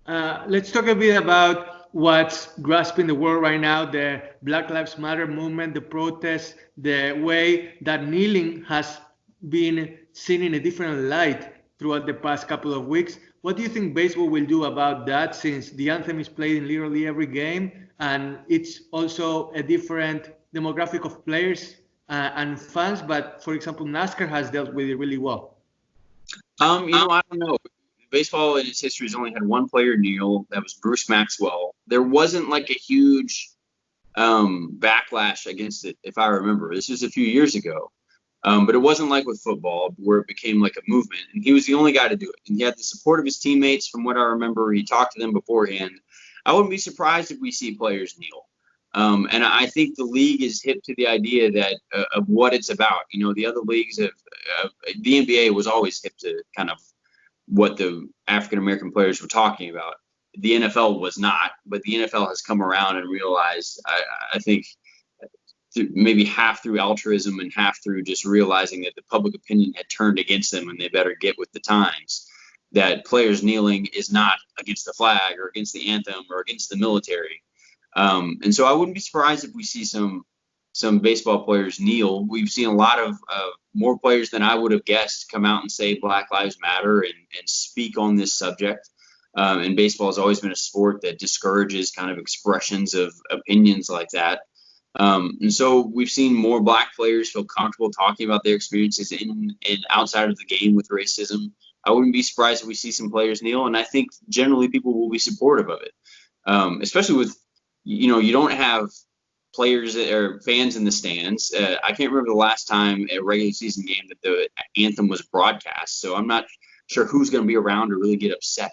Let's talk a bit about what's grasping the world right now, the Black Lives Matter movement, the protests, the way that kneeling has been seen in a different light throughout the past couple of weeks. What do you think baseball will do about that, since the anthem is played in literally every game and it's also a different demographic of players and fans? But for example, NASCAR has dealt with it really well. I don't know. Baseball in its history has only had one player kneel. That was Bruce Maxwell. There wasn't like a huge backlash against it, if I remember. This was a few years ago. But it wasn't like with football where it became like a movement. And he was the only guy to do it. And he had the support of his teammates. From what I remember, he talked to them beforehand. I wouldn't be surprised if we see players kneel. And I think the league is hip to the idea that of what it's about. The other leagues the NBA was always hip to kind of what the African American players were talking about. The NFL was not, but the NFL has come around and realized, I think, maybe half through altruism and half through just realizing that the public opinion had turned against them and they better get with the times, that players kneeling is not against the flag or against the anthem or against the military. And so I wouldn't be surprised if we see some baseball players kneel. We've seen a lot of more players than I would have guessed come out and say Black Lives Matter and speak on this subject. And baseball has always been a sport that discourages kind of expressions of opinions like that. And so we've seen more Black players feel comfortable talking about their experiences in outside of the game with racism. I wouldn't be surprised if we see some players kneel, and I think generally people will be supportive of it, especially with, you don't have players or fans in the stands. I can't remember the last time a regular season game that the anthem was broadcast, so I'm not sure who's going to be around to really get upset